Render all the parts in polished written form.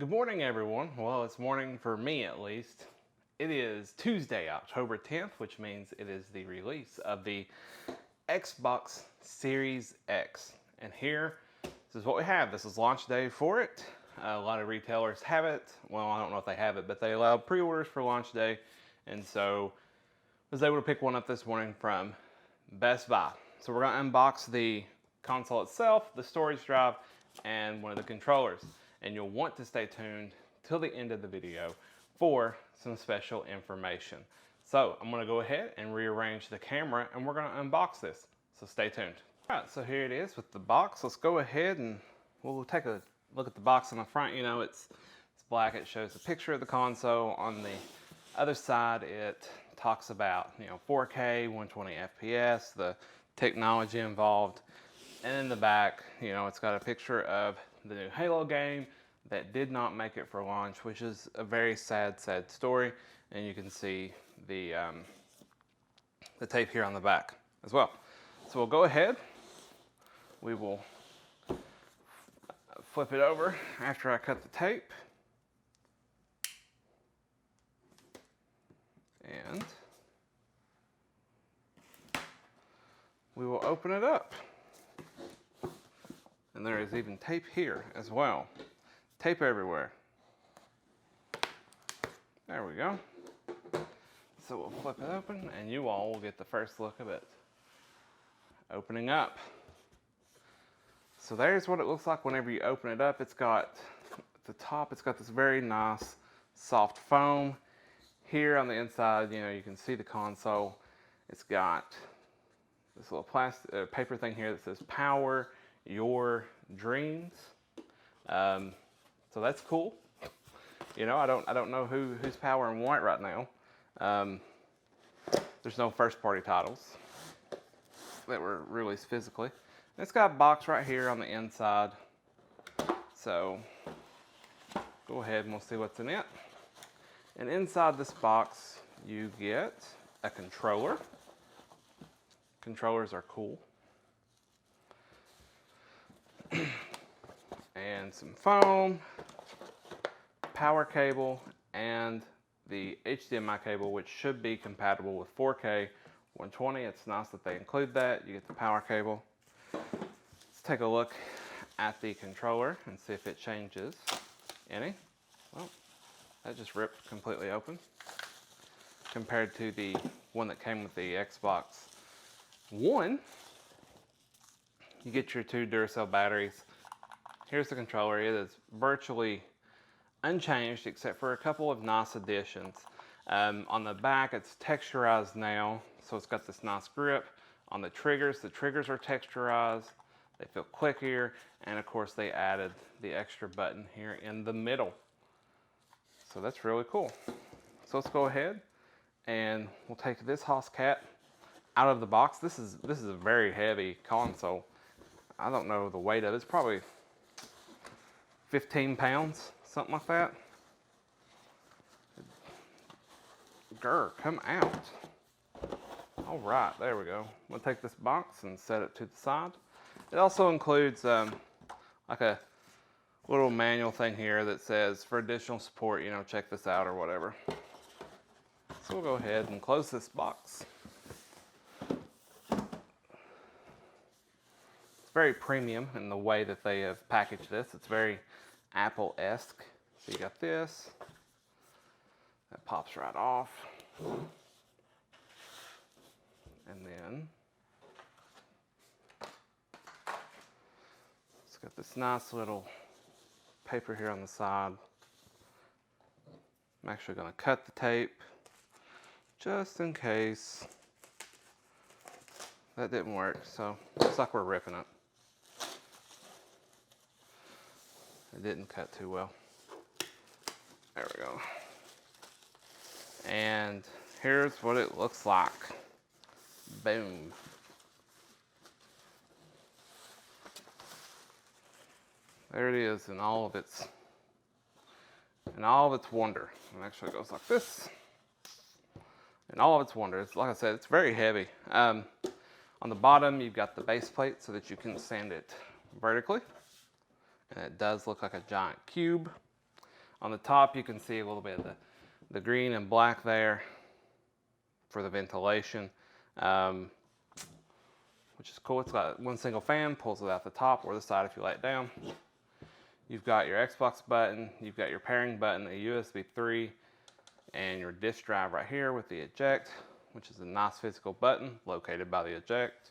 Good morning, everyone. Well, it's morning for me at least. It is Tuesday, October 10th, which means it is the release of the Xbox Series X. And here, this is what we have. This is launch day for it. A lot of retailers have it. Well, I don't know if they have it, but they allow pre-orders for launch day. And so I was able to pick one up this morning from Best Buy. So we're going to unbox the console itself, the storage drive, and one of the controllers. And you'll want to stay tuned till the end of the video for some special information. So I'm going to go ahead and rearrange the camera and we're going to unbox this. So stay tuned. All right, so here it is with the box. Let's go ahead and we'll take a look at the box on the front. You know, it's black. It shows a picture of the console. On the other side, it talks about, 4K, 120 FPS, the technology involved. And in the back, it's got a picture of the new Halo game that did not make it for launch, which is a very sad story. And you can see the tape here on the back as well. So we'll go ahead. We will flip it over after I cut the tape. And we will open it up. And there is even tape here as well. Tape everywhere. There we go. So we'll flip it open and you all will get the first look of it opening up. So there's what it looks like whenever you open it up. It's got, at the top, it's got this very nice soft foam. Here on the inside, you can see the console. It's got this little plastic paper thing here that says power your dreams. So that's cool. I don't know who's powering what right now. There's no first party titles that were released physically. And it's got a box right here on the inside. So go ahead and we'll see what's in it. And inside this box you get a controller. Controllers are cool. And some foam, power cable, and the HDMI cable, which should be compatible with 4K 120. It's nice that they include that. You get the power cable. Let's take a look at the controller and see if it changes any. Well, that just ripped completely open compared to the one that came with the Xbox One. You get your 2 Duracell batteries. Here's the controller. It is virtually unchanged except for a couple of nice additions. On the back, it's texturized now, so it's got this nice grip. On the triggers are texturized. They feel clickier, and of course they added the extra button here in the middle. So that's really cool. So let's go ahead and we'll take this Hoss Cat out of the box. This is a very heavy console. I don't know the weight of it. It's probably 15 pounds, something like that. Grr, come out. All right, there we go. We'll take this box and set it to the side. It also includes like a little manual thing here that says for additional support, check this out or whatever. So we'll go ahead and close this box. It's very premium in the way that they have packaged this. It's very Apple-esque. So you got this. That pops right off. And then it's got this nice little paper here on the side. I'm actually going to cut the tape just in case that didn't work. So looks like we're ripping it. It didn't cut too well. There we go. And here's what it looks like. Boom. There it is in all of its wonder. It actually goes like this. In all of its wonder. Like I said, it's very heavy. On the bottom, you've got the base plate so that you can sand it vertically. And it does look like a giant cube. On the top, you can see a little bit of the green and black there for the ventilation, which is cool. It's got one single fan, pulls it out the top or the side if you lay it down. You've got your Xbox button, you've got your pairing button, a USB 3, and your disk drive right here with the eject, which is a nice physical button located by the eject,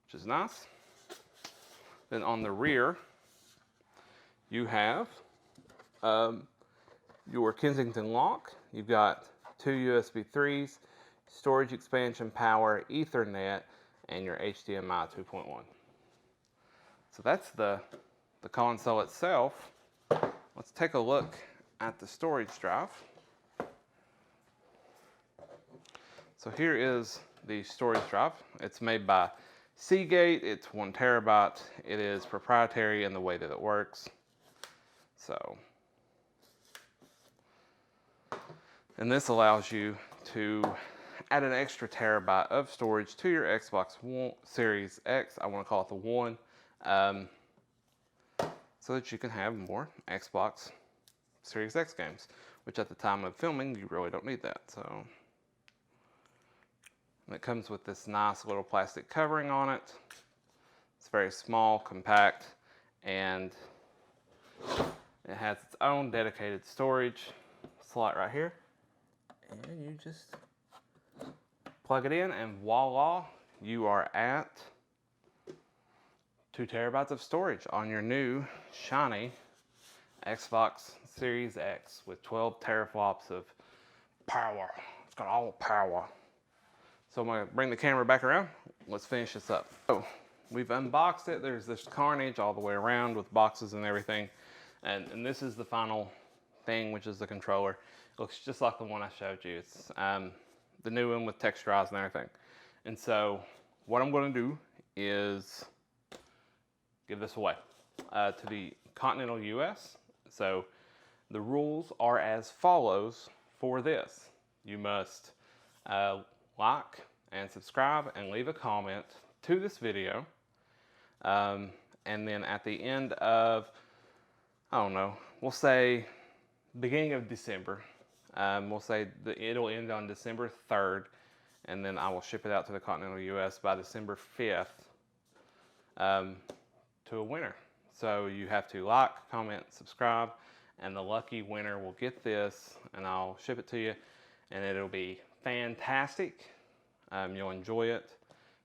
which is nice. Then on the rear, you have your Kensington lock. You've got two USB 3s, storage expansion, power, Ethernet, and your HDMI 2.1. So that's the console itself. Let's take a look at the storage drive. So here is the storage drive. It's made by Seagate. It's 1 terabyte. It is proprietary in the way that it works. So, and this allows you to add an extra terabyte of storage to your Xbox Series X. I want to call it the One, so that you can have more Xbox Series X games, which at the time of filming, you really don't need that. So, and it comes with this nice little plastic covering on it. It's very small, compact, and it has its own dedicated storage slot right here. And you just plug it in and voila, you are at 2 terabytes of storage on your new shiny Xbox Series X with 12 teraflops of power. It's got all the power. So I'm gonna bring the camera back around. Let's finish this up. So we've unboxed it. There's this carnage all the way around with boxes and everything. And this is the final thing, which is the controller. It looks just like the one I showed you. It's the new one with texturized and everything. And so what I'm gonna do is give this away to the continental US. So the rules are as follows for this. You must like and subscribe and leave a comment to this video. And then at the end of, I don't know, we'll say beginning of December, we'll say it'll end on December 3rd, and then I will ship it out to the continental US by December 5th to a winner. So you have to like, comment, subscribe, and the lucky winner will get this, and I'll ship it to you, and it'll be fantastic. You'll enjoy it.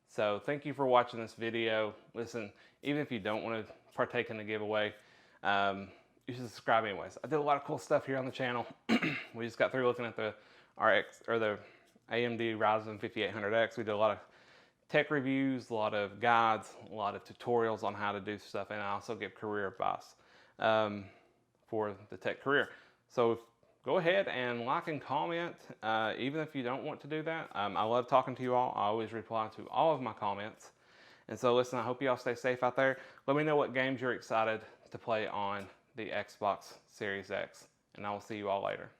So thank you for watching this video. Listen, even if you don't want to partake in the giveaway, you should subscribe anyways. I did a lot of cool stuff here on the channel. We just got through looking at the RX or the AMD Ryzen 5800X. We did a lot of tech reviews, a lot of guides, a lot of tutorials on how to do stuff, and I also give career advice for the tech career. So go ahead and like and comment, even if you don't want to do that. I love talking to you all. I always reply to all of my comments. And so listen, I hope you all stay safe out there. Let me know what games you're excited to play on the Xbox Series X, and I will see you all later.